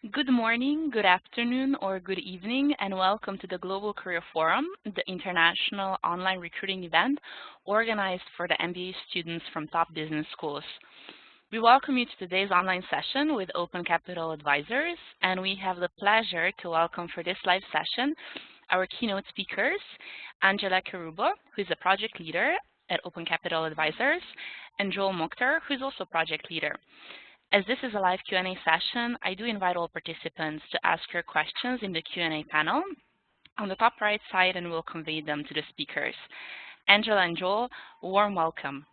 Good morning, good afternoon, or good evening, and welcome to the Global Career Forum, the international online recruiting event organized for the MBA students from top business schools. We welcome you to today's online session with Open Capital Advisors, and we have the pleasure to welcome for this live session our keynote speakers, Angela Karuba, who is a project leader at Open Capital Advisors, and Joel Mokhtar, who is also project leader. As this is a live Q&A session, I do invite all participants to ask your questions in the Q&A panel on the top right side, and we'll convey them to the speakers. Angela and Joel, warm welcome.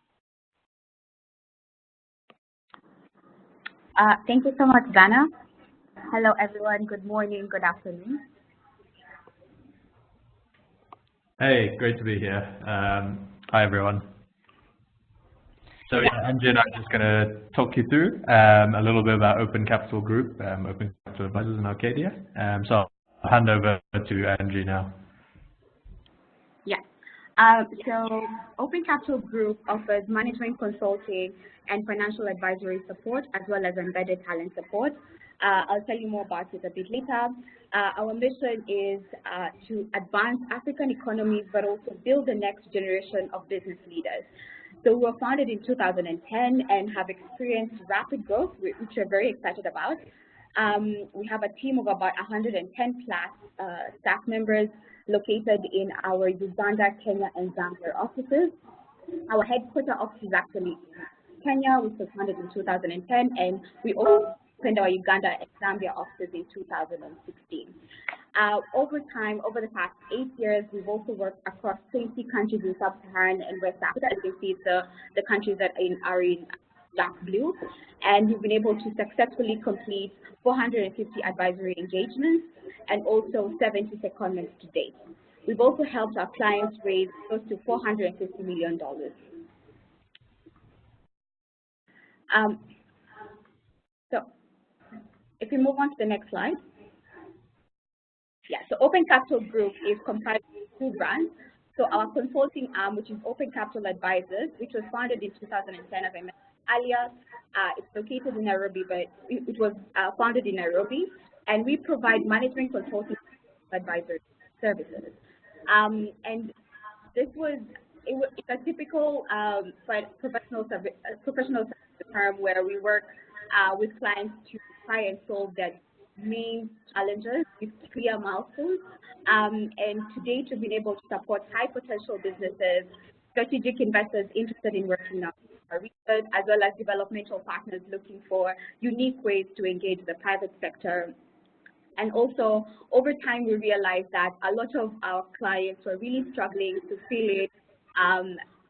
Thank you so much, Dana. Hello, everyone. Good morning, good afternoon. Hey, great to be here. Hi, everyone. So Angie and I are just going to talk you through a little bit about Open Capital Group, Open Capital Advisors in Arcadia. So I'll hand over to Angie now. Yeah. So Open Capital Group offers management consulting and financial advisory support, as well as embedded talent support. I'll tell you more about it a bit later. Our mission is to advance African economies, but also build the next generation of business leaders. So we were founded in 2010 and have experienced rapid growth, which we're very excited about. We have a team of about 110 plus staff members located in our Uganda, Kenya, and Zambia offices. Our headquarters office is actually in Kenya, which was founded in 2010, and we also opened our Uganda and Zambia offices in 2016. Over time, over the past 8 years, we've also worked across 20 countries in Sub-Saharan and West Africa. As you can see, the countries that are in dark blue, and we've been able to successfully complete 450 advisory engagements and also 70 secondments to date. We've also helped our clients raise close to $450 million. So if we move on to the next slide. Yeah, so Open Capital Group is comprised of two brands. So our consulting arm, which is Open Capital Advisors, which was founded in 2010, as I mentioned earlier. It's located in Nairobi, but it was founded in Nairobi, and we provide management consulting advisory services. And this was it's a typical professional service firm where we work with clients to try and solve their main challenges with clear milestones. And to date, we've been able to support high potential businesses, strategic investors interested in working on our research, as well as developmental partners looking for unique ways to engage the private sector. And also, over time, we realized that a lot of our clients were really struggling to fill it,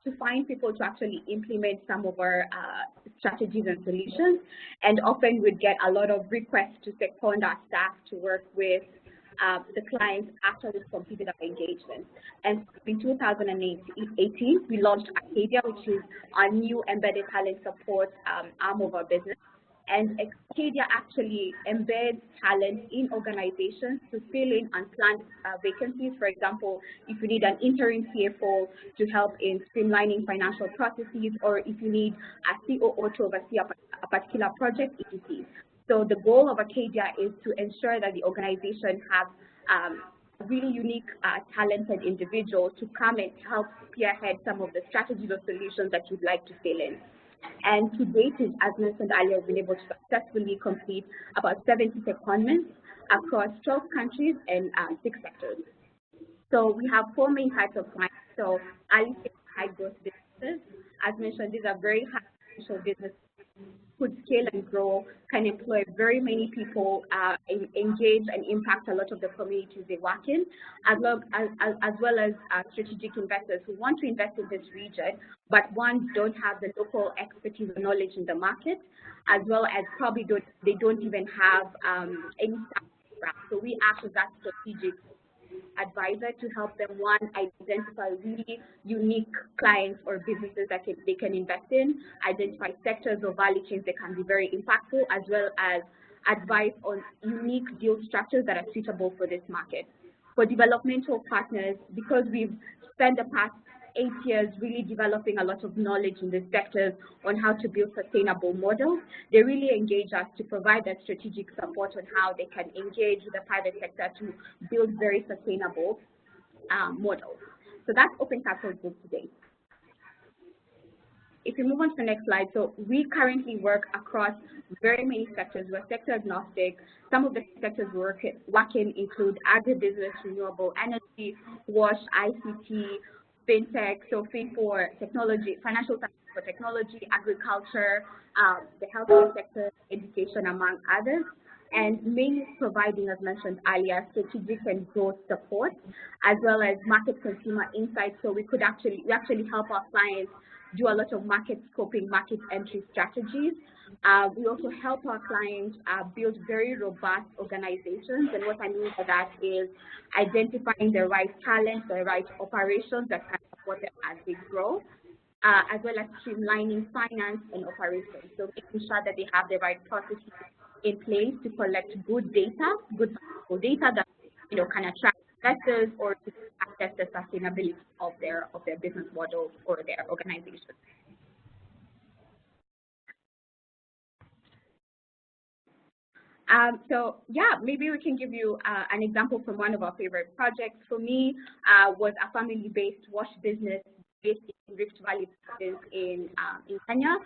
to find people to actually implement some of our strategies and solutions. And often we'd get a lot of requests to second our staff to work with the clients after we've completed our engagement. And in 2018, we launched Arcadia, which is our new embedded talent support arm of our business. And Arcadia actually embeds talent in organizations to fill in unplanned vacancies. For example, if you need an interim CFO to help in streamlining financial processes, or if you need a COO to oversee a particular project, etc. So the goal of Arcadia is to ensure that the organization has really unique, talented individuals to come and help spearhead some of the strategies or solutions that you'd like to fill in. And to date, as mentioned earlier, we've been able to successfully complete about 70 secondments across 12 countries and 6 sectors. So we have 4 main types of clients. So early stage high growth businesses. As mentioned, these are very high potential businesses, could scale and grow, can employ very many people, engage and impact a lot of the communities they work in, as well as strategic investors who want to invest in this region, but don't have the local expertise or knowledge in the market, as well as probably they don't even have any staff. So we act as that strategic advisor to help them, one, identify really unique clients or businesses that they can invest in, identify sectors or value chains that can be very impactful, as well as advice on unique deal structures that are suitable for this market. For developmental partners, because we've spent the past 8 years really developing a lot of knowledge in the sectors on how to build sustainable models. They really engage us to provide that strategic support on how they can engage with the private sector to build very sustainable models. So that's Open Capital Group today. If you move on to the next slide, so we currently work across very many sectors. We're sector agnostic. Some of the sectors we work in include agribusiness, renewable energy, WASH, ICT, fintech, so for technology, financial services for technology, agriculture, the healthcare sector, education, among others, and mainly providing, as mentioned earlier, strategic and growth support, as well as market consumer insights. So we actually help our clients do a lot of market scoping, market entry strategies. We also help our clients build very robust organizations, and what I mean by that is identifying the right talent, the right operations that can support them as they grow, as well as streamlining finance and operations. So making sure that they have the right processes in place to collect good data, good data that can attract investors or to assess the sustainability of their business model or their organization. So yeah, maybe we can give you an example from one of our favorite projects. For me, was a family-based wash business based in Rift Valley in Kenya.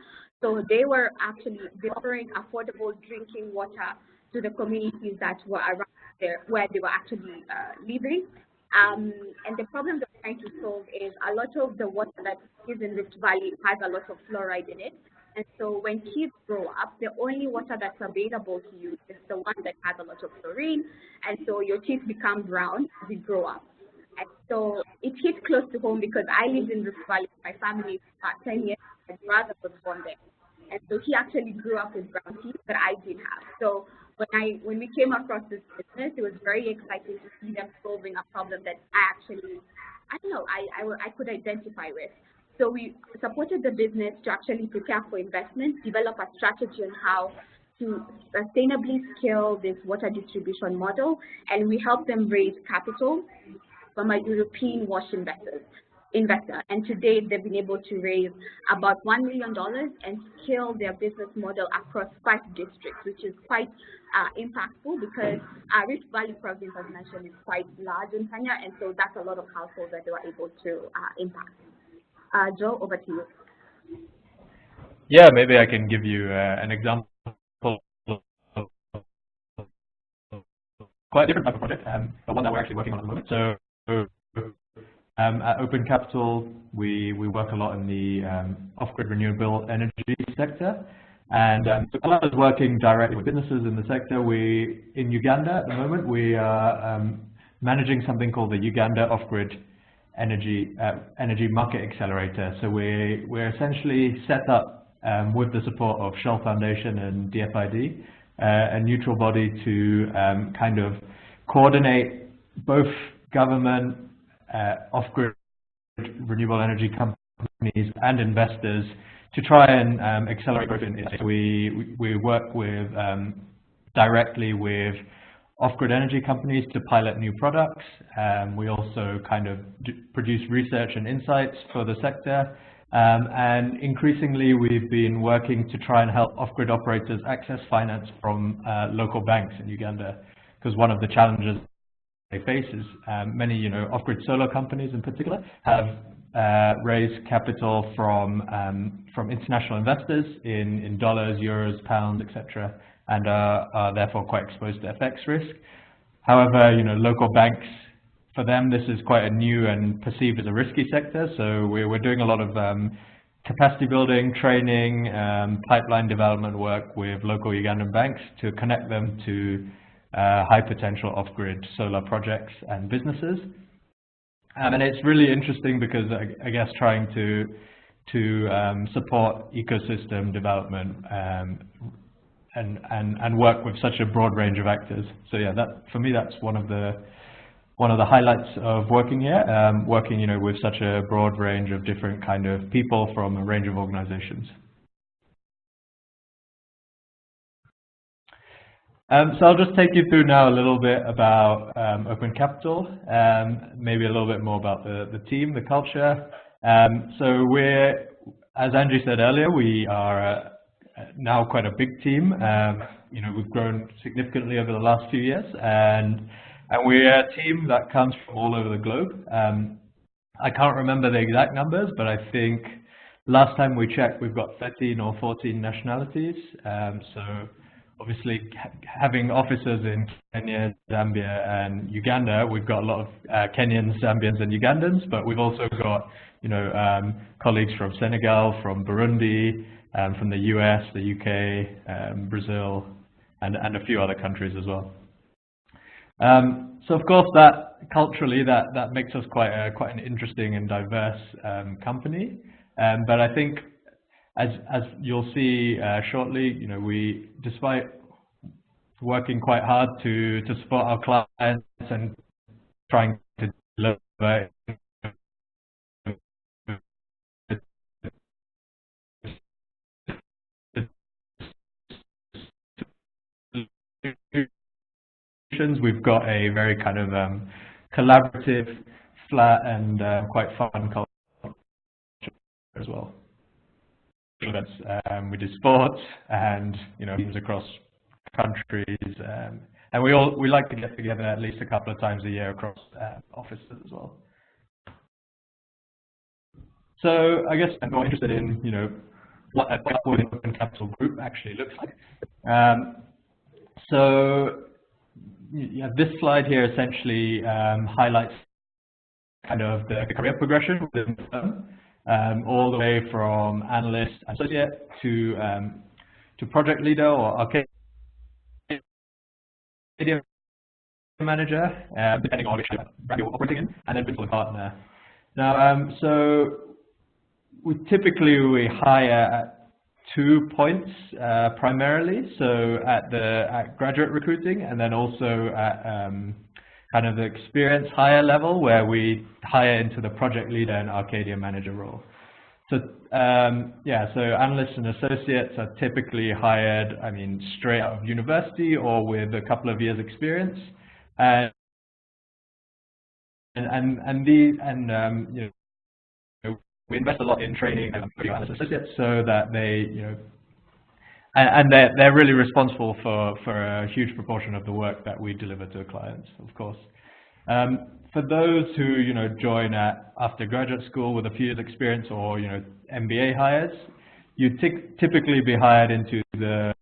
So they were actually delivering affordable drinking water to the communities that were around there, where they were actually living. And the problem that we're trying to solve is a lot of the water that is in Rift Valley has a lot of fluoride in it. And so when kids grow up, the only water that's available to you is the one that has a lot of chlorine. And so your teeth become brown as you grow up. And so it hit close to home because I lived in Rift Valley with my family for about 10 years. My brother was born there. And so he actually grew up with brown teeth, but I didn't have. So when we came across this business, it was very exciting to see them solving a problem that I could identify with. So we supported the business to actually prepare for investment, develop a strategy on how to sustainably scale this water distribution model, and we helped them raise capital from a European wash investor. And to date, they've been able to raise about $1 million and scale their business model across 5 districts, which is quite impactful because Rift Valley province, as mentioned, is quite large in Kenya, and so that's a lot of households that they were able to impact. Joe, over to you. Yeah, maybe I can give you an example of quite a different type of project, but one that we're actually working on at the moment. So at Open Capital, we work a lot in the off-grid renewable energy sector. And so Cloud is working directly with businesses in the sector. In Uganda at the moment, we are managing something called the Uganda Off-Grid Energy Market Accelerator. So we're essentially set up with the support of Shell Foundation and DFID, a neutral body to kind of coordinate both government, off-grid renewable energy companies and investors to try and accelerate growth in this. We work with directly with off-grid energy companies to pilot new products. We also kind of produce research and insights for the sector. And increasingly, we've been working to try and help off-grid operators access finance from local banks in Uganda, because one of the challenges they face is many, off-grid solar companies in particular have raised capital from international investors in dollars, euros, pounds, etc., and are therefore quite exposed to FX risk. However, local banks, for them, this is quite a new and perceived as a risky sector. So we're doing a lot of capacity building, training, pipeline development work with local Ugandan banks to connect them to high potential off-grid solar projects and businesses. And it's really interesting because I guess trying to support ecosystem development and work with such a broad range of actors. So yeah, for me that's one of the highlights of working here, working with such a broad range of different kind of people from a range of organizations. So I'll just take you through now a little bit about Open Capital, maybe a little bit more about the team, the culture, So we're, as Angie said earlier, we are now quite a big team. We've grown significantly over the last few years, and we're a team that comes from all over the globe. I can't remember the exact numbers, but I think last time we checked, we've got 13 or 14 nationalities. So obviously, having offices in Kenya, Zambia, and Uganda, we've got a lot of Kenyans, Zambians, and Ugandans, but we've also got colleagues from Senegal, from Burundi, from the US, the UK, Brazil, and a few other countries as well. So of course, that culturally, that makes us quite an interesting and diverse company. But I think, as you'll see shortly, we, despite working quite hard to support our clients and trying to deliver we've got a very kind of collaborative, flat, and quite fun culture as well. Events, we do sports and teams across countries, and we like to get together at least a couple of times a year across offices as well. So I guess I'm more interested in what a open capital group actually looks like. So yeah, this slide here essentially highlights kind of the career progression within the firm, all the way from analyst, associate to project leader or arcade manager, depending on which brand you're operating in, and then principal partner. Now, so we hire at 2 points primarily, so at graduate recruiting, and then also at kind of the experience hire level, where we hire into the project leader and Arcadia manager role. So yeah, so analysts and associates are typically hired, straight out of university or with a couple of years experience, and we invest a lot in training analysts and associates so that they and they're really responsible for a huge proportion of the work that we deliver to clients, of course. For those who join after graduate school with a few years experience or MBA hires, you typically be hired into the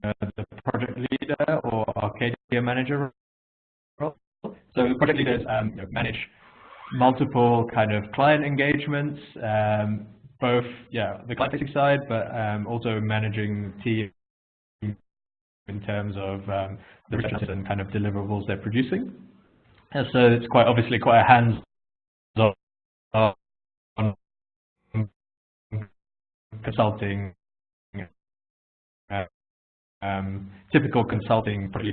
project leader or Arcadia manager role. So the project leaders manage multiple kind of client engagements, both the client-facing side, but also managing the team in terms of the research and kind of deliverables they're producing. And so it's obviously quite a hands-on consulting, typical consulting. And we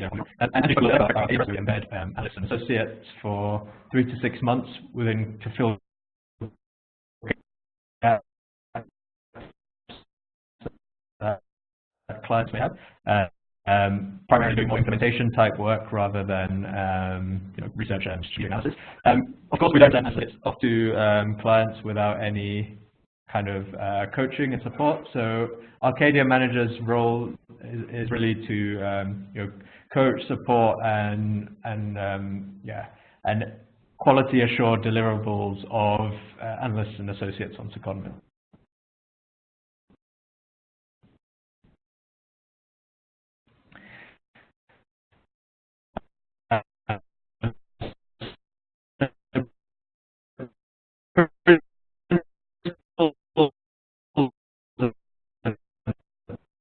embed analysts and associates for 3 to 6 months to fill clients may have. Primarily doing more implementation type work rather than research and strategic analysis. Of course, we don't send assets off to clients without any kind of coaching and support. So Arcadia manager's role is really to coach, support, and quality assured deliverables of analysts and associates on secondment.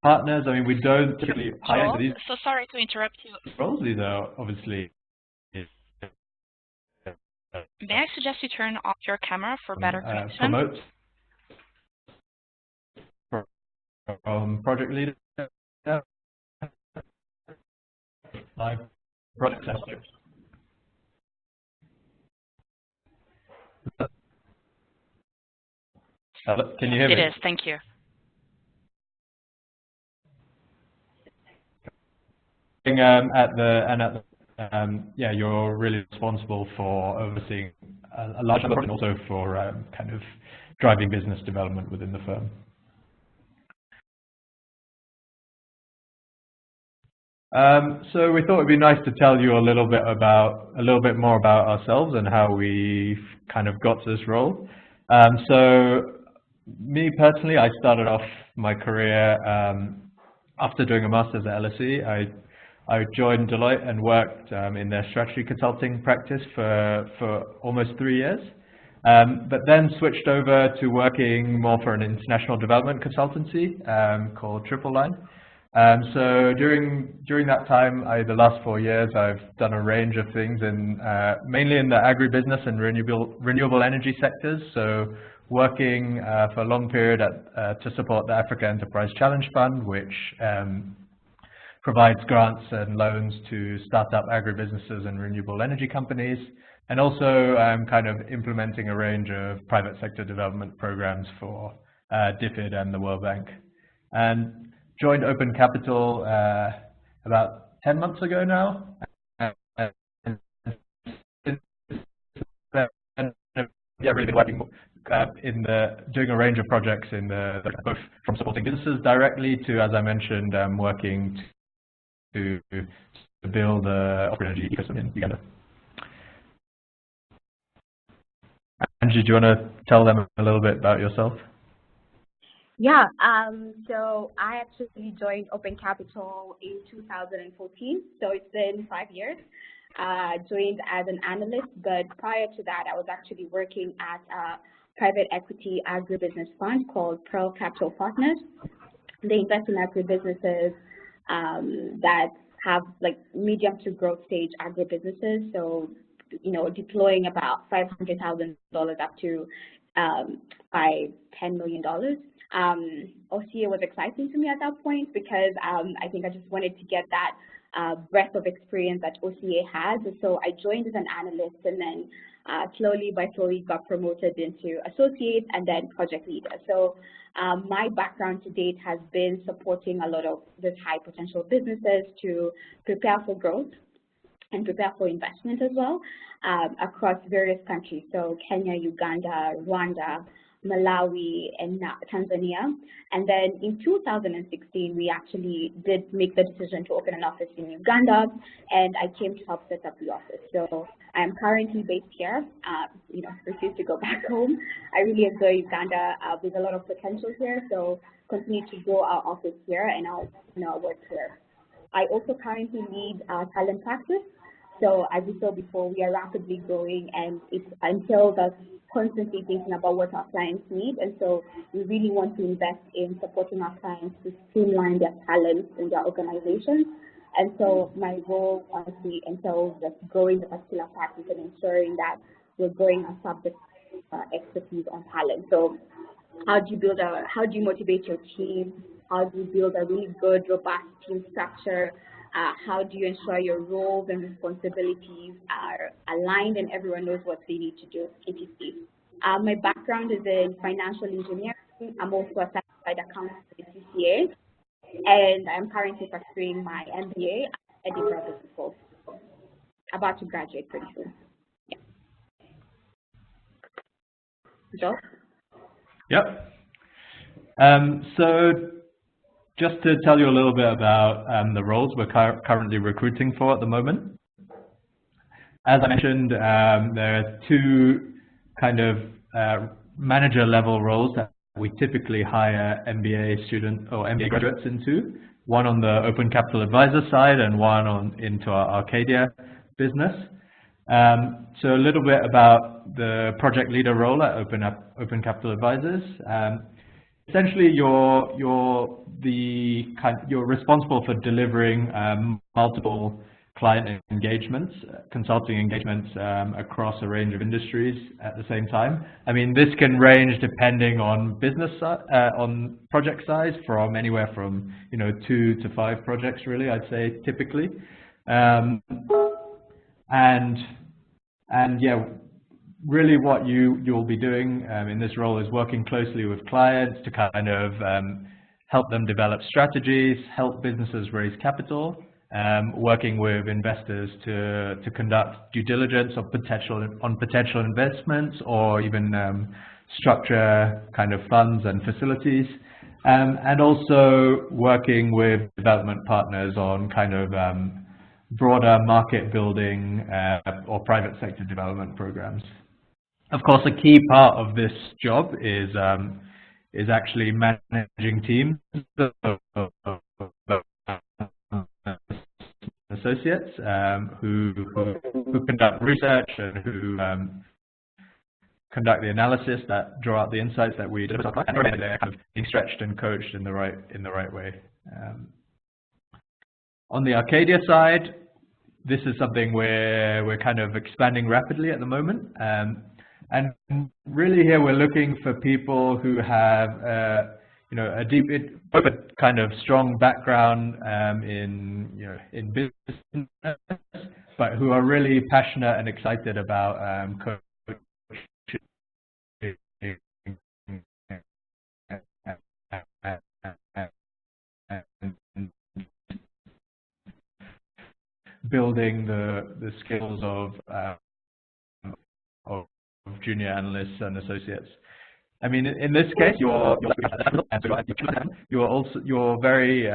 Partners, we don't typically hire into these. So sorry to interrupt you. Roles. These are obviously. May I suggest you turn off your camera for better connection? Promote from project leader, live project testers. Can you hear me? It is. Thank you. You're really responsible for overseeing a large number, and also for kind of driving business development within the firm. So we thought it'd be nice to tell you a little bit more about ourselves and how we kind of got to this role. So me personally, I started off my career after doing a master's at LSE. I joined Deloitte and worked in their strategy consulting practice for almost 3 years, but then switched over to working more for an international development consultancy called Triple Line. So during that time, the last 4 years, I've done a range of things mainly in the agribusiness and renewable energy sectors. So working for a long period to support the Africa Enterprise Challenge Fund, which provides grants and loans to startup agribusinesses and renewable energy companies, and also kind of implementing a range of private sector development programs for DFID and the World Bank. And joined Open Capital about 10 months ago now. Really been working doing a range of projects both from supporting businesses directly to, as I mentioned, working to build a energy ecosystem in Uganda. Angie, do you want to tell them a little bit about yourself? Yeah, so I actually joined Open Capital in 2014, so it's been 5 years. Joined as an analyst, but prior to that, I was actually working at a private equity agribusiness fund called Pearl Capital Partners. They invest in agribusinesses that have like medium to growth stage agribusinesses, so deploying about $500,000 up to $10 million. OCA was exciting to me at that point because I think I just wanted to get that breadth of experience that OCA has. So I joined as an analyst, and then slowly got promoted into associate and then project leader. So my background to date has been supporting a lot of these high potential businesses to prepare for growth and prepare for investment as well across various countries. So Kenya, Uganda, Rwanda, Malawi, and Tanzania. And then in 2016, we actually did make the decision to open an office in Uganda, and I came to help set up the office. So I am currently based here, refuse to go back home. I really enjoy Uganda. There's a lot of potential here, so continue to grow our office here and our work here. I also currently lead our talent practice. So as you saw before, we are rapidly growing, and it entails us constantly thinking about what our clients need. And so we really want to invest in supporting our clients to streamline their talents in their organizations. And so my role honestly entails just growing the particular practice and ensuring that we're growing our subject expertise on talent. So how do you motivate your team? How do you build a really good, robust team structure? How do you ensure your roles and responsibilities are aligned and everyone knows what they need to do, etc. My background is in financial engineering. I'm also a certified accountant at CCA, and I'm currently pursuing my MBA at Edinburgh Business School. About to graduate pretty soon. Yeah. Joe? Yep. So just to tell you a little bit about the roles we're currently recruiting for at the moment. As I mentioned, there are two kind of manager level roles that we typically hire MBA students or MBA graduates into, one on the Open Capital Advisor side and one into our Arcadia business. So a little bit about the project leader role at Open Capital Advisors. Essentially, you're responsible for delivering multiple client engagements, consulting engagements across a range of industries at the same time. I mean, this can range depending on on project size, from anywhere from 2 to 5 projects, really, I'd say typically. And yeah. Really what you'll be doing in this role is working closely with clients to kind of help them develop strategies, help businesses raise capital, working with investors to conduct due diligence on potential investments, or even structure kind of funds and facilities, and also working with development partners on kind of broader market building or private sector development programs. Of course, a key part of this job is actually managing teams of associates who conduct research and who conduct the analysis that draw out the insights that we deliver, and they're kind of being stretched and coached in the right way. On the Arcadia side, this is something we're kind of expanding rapidly at the moment, and really here we're looking for people who have a deep, both a kind of strong background in business, but who are really passionate and excited about coaching building the skills of junior analysts and associates. I mean, in this case, you're very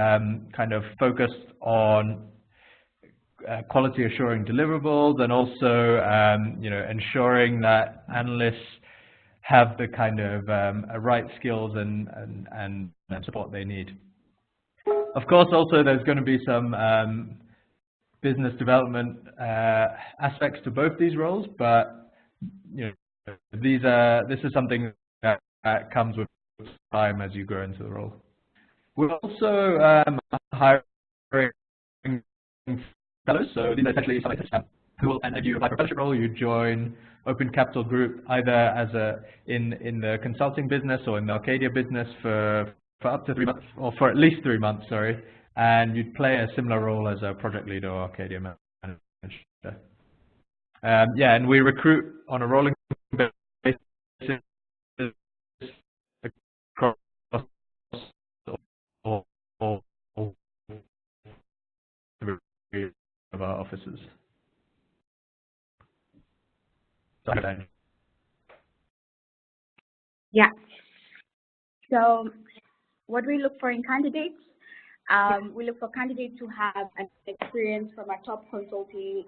kind of focused on quality assuring deliverables, and also ensuring that analysts have the kind of right skills and support they need. Of course, also there's going to be some business development aspects to both these roles, but this is something that comes with time as you grow into the role. We're also hiring fellows, so these are essentially scientists who will, and if you apply for a fellowship role, you join Open Capital Group either as in the consulting business or in the Arcadia business for up to 3 months, or for at least 3 months, sorry, and you'd play a similar role as a project leader or Arcadia manager. Yeah, and we recruit on a rolling basis across all of our offices. Yeah. So what we look for in candidates, we look for candidates who have an experience from a top consulting,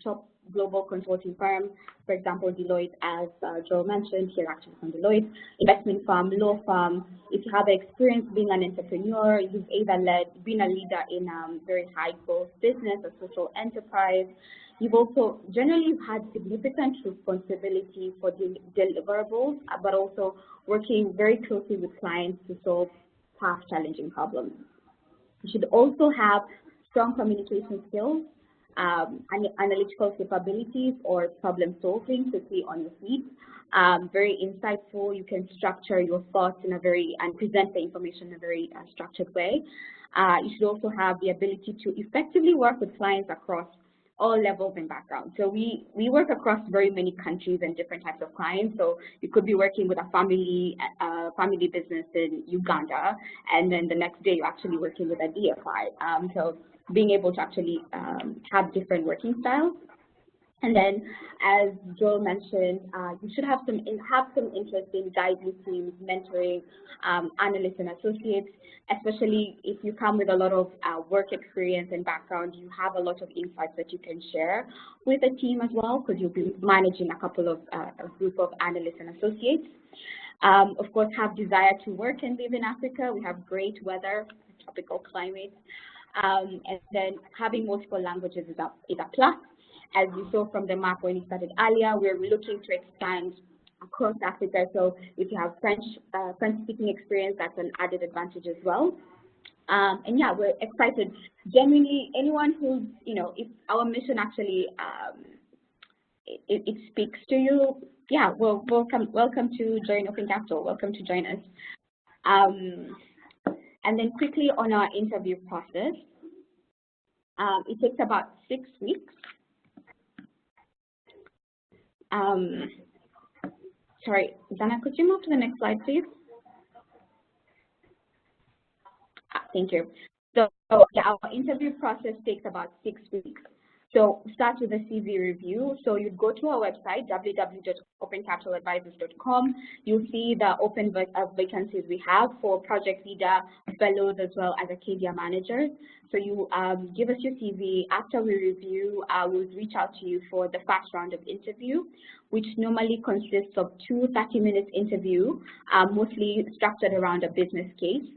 top global consulting firm, for example, Deloitte, as Joe mentioned, here actually from Deloitte, investment firm, law firm. If you have experience being an entrepreneur, you've either been a leader in very high growth business or social enterprise. You've also generally had significant responsibility for deliverables, but also working very closely with clients to solve tough, challenging problems. You should also have strong communication skills, analytical capabilities, or problem solving, quickly on your feet. Very insightful. You can structure your thoughts in a very, and present the information in a very structured way. You should also have the ability to effectively work with clients across all levels and backgrounds. So we work across very many countries and different types of clients. So you could be working with a family business in Uganda, and then the next day you're actually working with a DFI. So being able to actually have different working styles. And then, as Joel mentioned, you should have some interest in guiding teams, mentoring analysts and associates, especially if you come with a lot of work experience and background. You have a lot of insights that you can share with the team as well, because you'll be managing a couple of a group of analysts and associates. Of course, have desire to work and live in Africa. We have great weather, tropical climate, and then having multiple languages is a plus. As you saw from the map when you started earlier, we're looking to expand across Africa. So if you have French-speaking experience, that's an added advantage as well. And yeah, we're excited. Genuinely, anyone who's, if our mission actually, it speaks to you, yeah, well, welcome to join Open Capital. Welcome to join us. And then quickly on our interview process, it takes about 6 weeks. Sorry, Dana, could you move to the next slide, please? Thank you. So yeah, our interview process takes about 6 weeks. So start with a CV review. So you'd go to our website, www.opencapitaladvisors.com. You'll see the open vacancies we have for project leader, fellows, as well as Acadia managers. So you give us your CV. After we review, we'll reach out to you for the first round of interview, which normally consists of 2 30-minute interviews, mostly structured around a business case.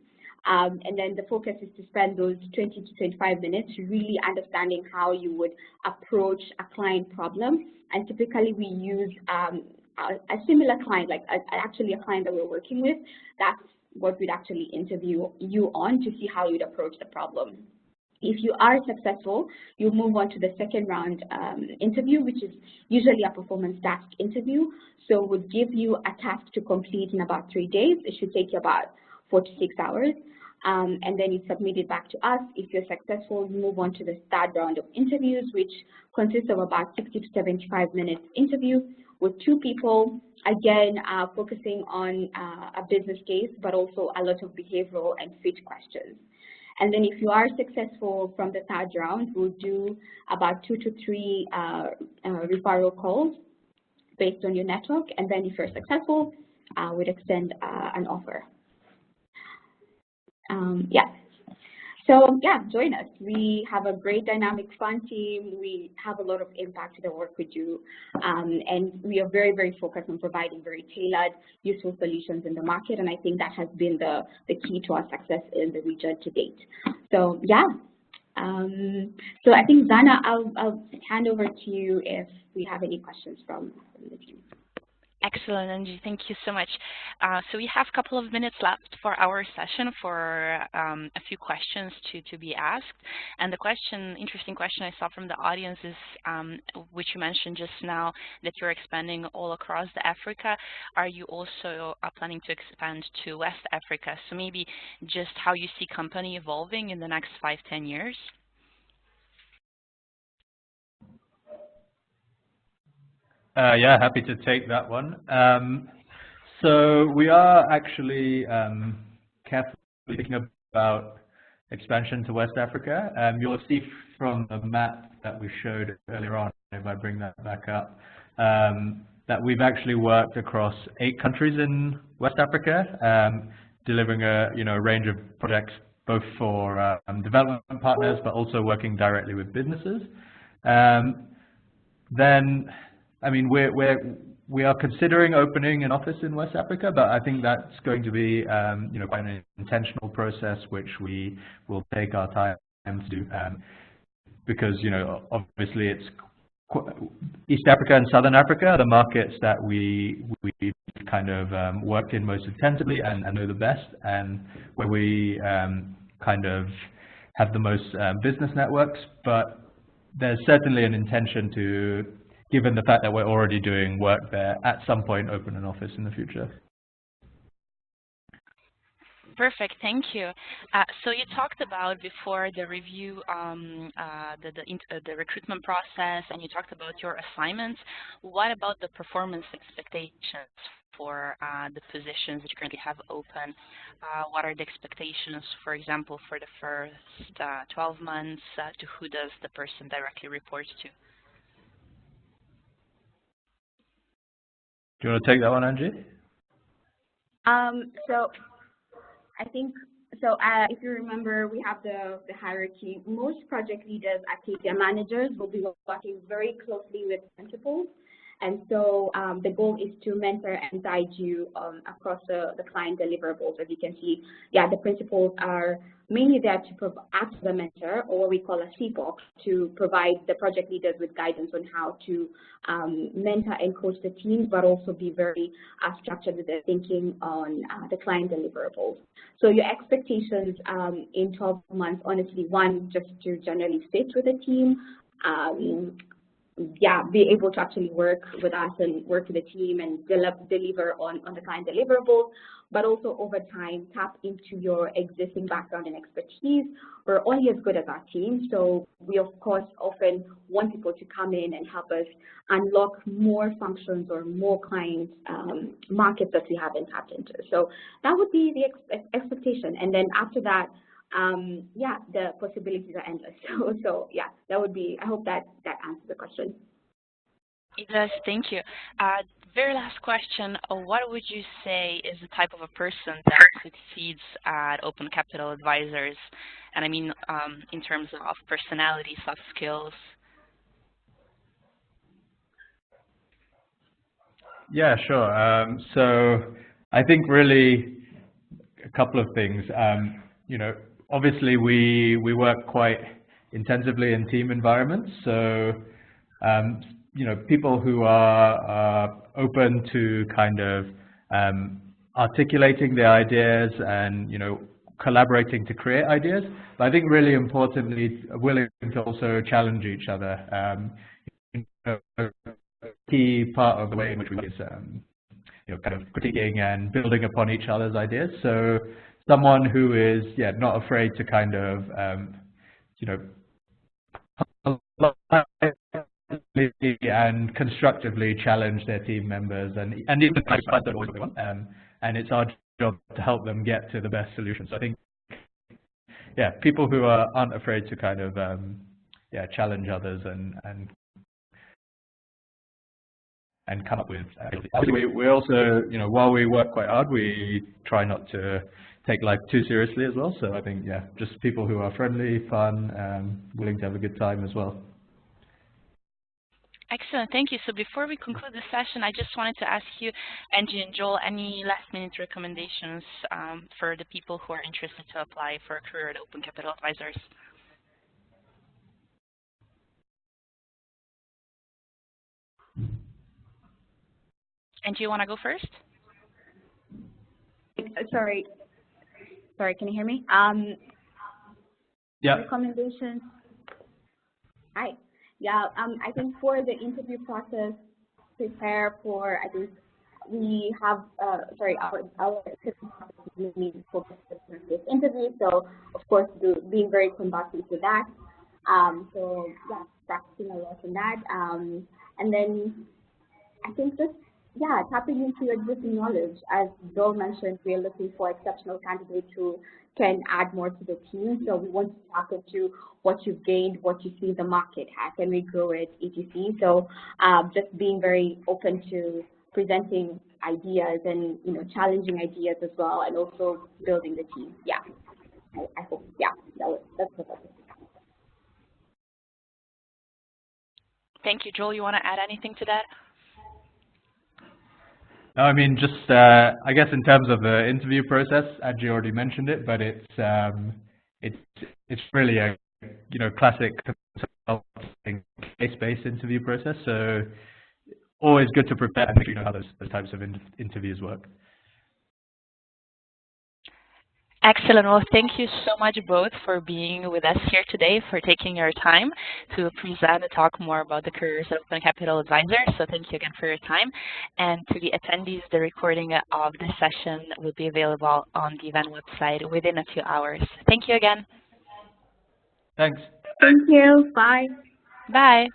And then the focus is to spend those 20 to 25 minutes really understanding how you would approach a client problem. And typically we use a similar client, like actually a client that we're working with. That's what we'd actually interview you on to see how you'd approach the problem. If you are successful, you move on to the second round interview, which is usually a performance task interview. So we'll give you a task to complete in about 3 days. It should take you about 4 to 6 hours. And then you submit it back to us. If you're successful, you move on to the third round of interviews, which consists of about 60 to 75 minutes interview with 2 people, again, focusing on a business case, but also a lot of behavioral and fit questions. And then if you are successful from the third round, we'll do about 2 to 3 referral calls based on your network. And then if you're successful, we'd extend an offer. Yeah. So yeah, join us. We have a great dynamic fun team. We have a lot of impact to the work we do. And we are very, very focused on providing very tailored, useful solutions in the market. And I think that has been the key to our success in the region to date. So yeah. So I think, Zana, I'll hand over to you if we have any questions from the team. Excellent, Angie. Thank you so much. So we have a couple of minutes left for our session for a few questions to be asked. And the interesting question I saw from the audience is, which you mentioned just now, that you're expanding all across Africa. Are you also planning to expand to West Africa? So maybe just how you see company evolving in the next 5-10 years? Yeah, happy to take that one. So we are actually carefully thinking about expansion to West Africa. You'll see from the map that we showed earlier on, if I bring that back up, that we've actually worked across 8 countries in West Africa, delivering a range of projects both for development partners, but also working directly with businesses. Then, I mean, we are considering opening an office in West Africa, but I think that's going to be, quite an intentional process, which we will take our time to do, because, obviously it's East Africa and Southern Africa are the markets that we kind of work in most intensively and know the best, and where we kind of have the most business networks. But there's certainly an intention to, given the fact that we're already doing work there, at some point open an office in the future. Perfect, thank you. So you talked about before the review, the recruitment process, and you talked about your assignments. What about the performance expectations for the positions that you currently have open? What are the expectations, for example, for the first 12 months? To who does the person directly report to? Do you want to take that one, Angie? So I think, if you remember, we have the hierarchy. Most project leaders, Acadia managers, will be working very closely with principals. And so the goal is to mentor and guide you across the client deliverables. As you can see, yeah, the principals are mainly there to act as a mentor, or what we call a CPOC, to provide the project leaders with guidance on how to mentor and coach the teams, but also be very structured with their thinking on the client deliverables. So your expectations in 12 months, honestly, one, just to generally fit with the team, be able to actually work with us and work with the team and deliver on the client deliverables, but also over time tap into your existing background and expertise. We're only as good as our team, so we of course often want people to come in and help us unlock more functions or more client markets that we haven't tapped into. So that would be the expectation, and then after that, the possibilities are endless. So yeah, that would be, I hope that answer the question. It does, thank you. Very last question, what would you say is the type of a person that succeeds at Open Capital Advisors? And I mean, in terms of personality, soft skills. Yeah, sure. So I think really a couple of things. You know, obviously we work quite intensively in team environments. So you know, people who are open to kind of articulating their ideas and, you know, collaborating to create ideas. But I think really importantly, willing to also challenge each other. You know, a key part of the way in which we work is, you know, kind of critiquing and building upon each other's ideas. So someone who is, yeah, not afraid to kind of, you know, and constructively challenge their team members and even and it's our job to help them get to the best solution. So I think, yeah, people who aren't afraid to kind of yeah, challenge others and come up with. Obviously, we also, you know, while we work quite hard, we try not to take life too seriously as well. So I think, yeah, just people who are friendly, fun, willing to have a good time as well. Excellent, thank you. So before we conclude the session, I just wanted to ask you, Angie and Joel, any last-minute recommendations for the people who are interested to apply for a career at Open Capital Advisors? And do you want to go first? Sorry, can you hear me? Yeah. Recommendations. Hi. Yeah, I think for the interview process, prepare for, I think we have, our need focus on this interview, so of course being very conducive to that. So yeah, practicing a lot in that. And then I think just, yeah, tapping into existing knowledge. As Joel mentioned, we are looking for exceptional candidates who can add more to the team. So we want to tap into what you've gained, what you see in the market, how can we grow it, etc. So just being very open to presenting ideas and, you know, challenging ideas as well, and also building the team. Yeah, I hope, yeah, that's what I think. Thank you, Joel. You want to add anything to that? No, I mean, just I guess in terms of the interview process, Angie already mentioned it, but it's really a, you know, classic consulting case-based interview process. So always good to prepare and make sure you know how those types of interviews work. Excellent. Well, thank you so much both for being with us here today, for taking your time to present and talk more about the careers at Open Capital Advisors. So thank you again for your time. And to the attendees, the recording of the session will be available on the event website within a few hours. Thank you again. Thanks. Thank you. Bye. Bye.